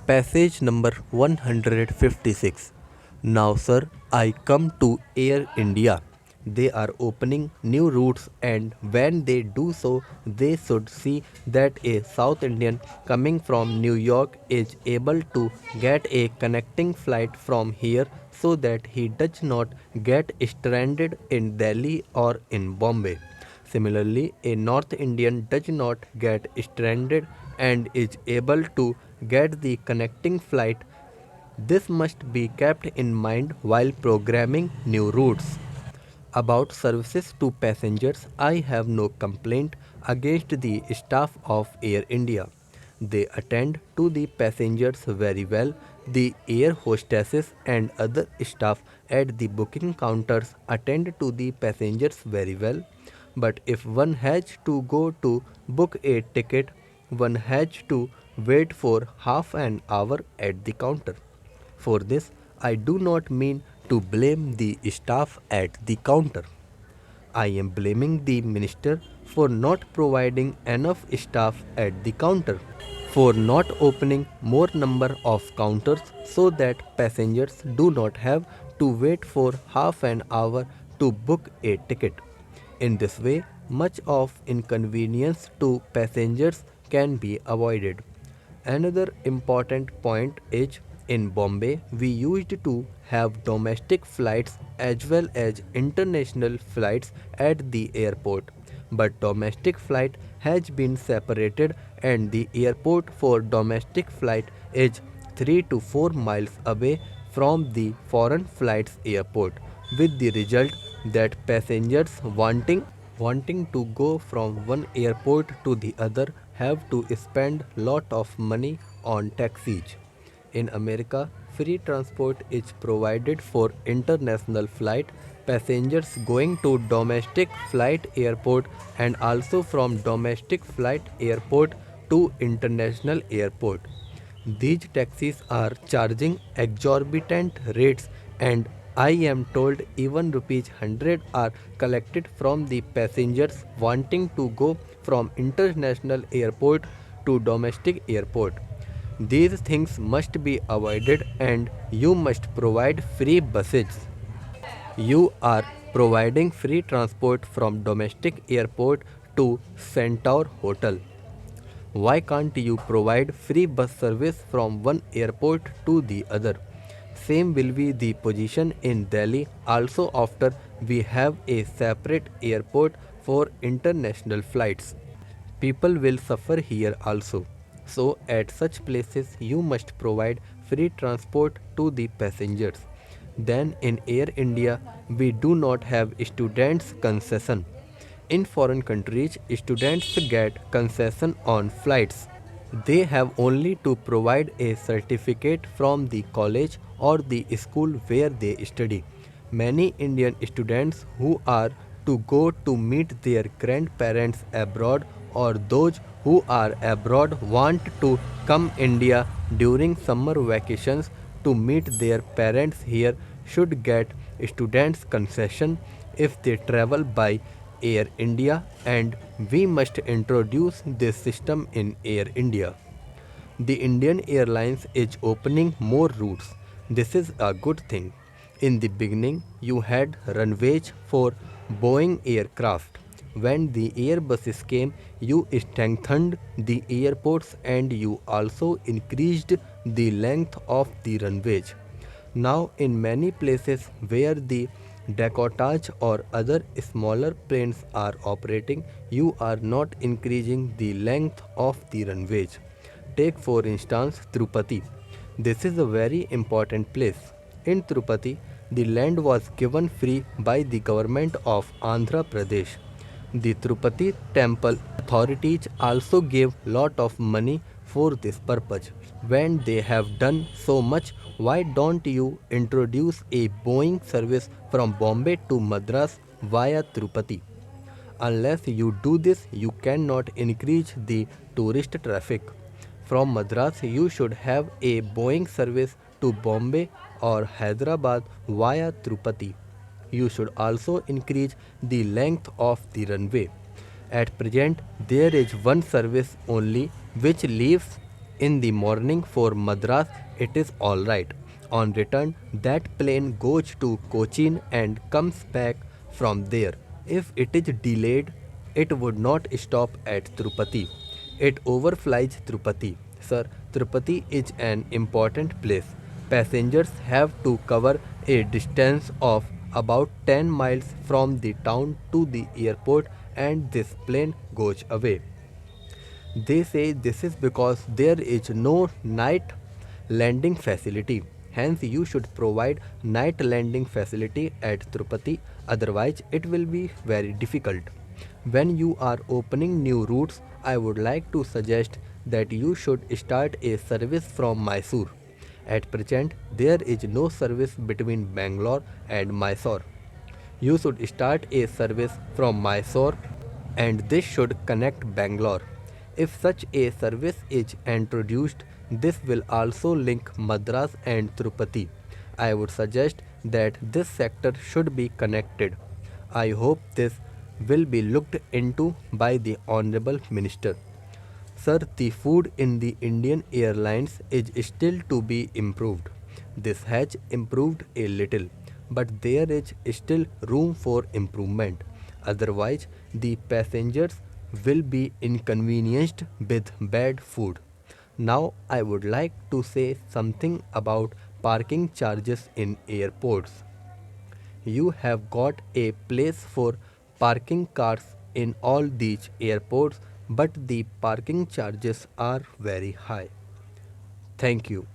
Passage number 156. Now, sir, I come to Air India. They are opening new routes, and when they do so, they should see that a South Indian coming from New York is able to get a connecting flight from here so that he does not get stranded in Delhi or in Bombay. Similarly, a North Indian does not get stranded and is able to get the connecting flight. This must be kept in mind while programming new routes. About services to passengers, I have no complaint against the staff of Air India. They attend to the passengers very well. The air hostesses and other staff at the booking counters attend to the passengers very well. But if one has to go to book a ticket, one has to wait for half an hour at the counter. For this, I do not mean to blame the staff at the counter. I am blaming the minister for not providing enough staff at the counter, for not opening more number of counters so that passengers do not have to wait for half an hour to book a ticket. In this way, much of inconvenience to passengers can be avoided. Another important point is in Bombay, we used to have domestic flights as well as international flights at the airport. But domestic flight has been separated and the airport for domestic flight is 3 to 4 miles away from the foreign flights airport, with the result that passengers wanting to go from one airport to the other have to spend lot of money on taxis. In America, free transport is provided for international flight passengers going to domestic flight airport and also from domestic flight airport to international airport. These taxis are charging exorbitant rates, and I am told even rupees 100 are collected from the passengers wanting to go from international airport to domestic airport. These things must be avoided and you must provide free buses. You are providing free transport from domestic airport to Centaur Hotel. Why can't you provide free bus service from one airport to the other? Same will be the position in Delhi also after we have a separate airport for international flights. People will suffer here also. So at such places you must provide free transport to the passengers. Then in Air India we do not have students concession. In foreign countries students get concession on flights. They have only to provide a certificate from the college or the school where they study. Many Indian students who are to go to meet their grandparents abroad or those who are abroad want to come India during summer vacations to meet their parents here should get students concession if they travel by Air India, and we must introduce this system in Air India. The Indian Airlines is opening more routes. This is a good thing. In the beginning, you had runways for Boeing aircraft. When the Airbuses came, you strengthened the airports and you also increased the length of the runways. Now, in many places where the Decotage or other smaller planes are operating, you are not increasing the length of the runways. Take for instance Tirupati. This is a very important place. In Tirupati, the land was given free by the government of Andhra Pradesh. The Tirupati temple authorities also gave lot of money for this purpose. When they have done so much, why don't you introduce a Boeing service from Bombay to Madras via Tirupati? Unless you do this, you cannot increase the tourist traffic. From Madras, you should have a Boeing service to Bombay or Hyderabad via Tirupati. You should also increase the length of the runway. At present, there is one service only which leaves In the morning for Madras, it is alright. On return, that plane goes to Cochin and comes back from there. If it is delayed, it would not stop at Tirupati. It overflies Tirupati. Sir, Tirupati is an important place. Passengers have to cover a distance of about 10 miles from the town to the airport, and this plane goes away. They say this is because there is no night landing facility. Hence, you should provide night landing facility at Tirupati, otherwise, it will be very difficult. When you are opening new routes, I would like to suggest that you should start a service from Mysore. At present, there is no service between Bangalore and Mysore. You should start a service from Mysore and this should connect Bangalore. If such a service is introduced, this will also link Madras and Tirupati. I would suggest that this sector should be connected. I hope this will be looked into by the Honorable Minister. Sir, the food in the Indian Airlines is still to be improved. This has improved a little, but there is still room for improvement. Otherwise, the passengers will be inconvenienced with bad food. Now, I would like to say something about parking charges in airports. You have got a place for parking cars in all these airports, but the parking charges are very high. Thank you.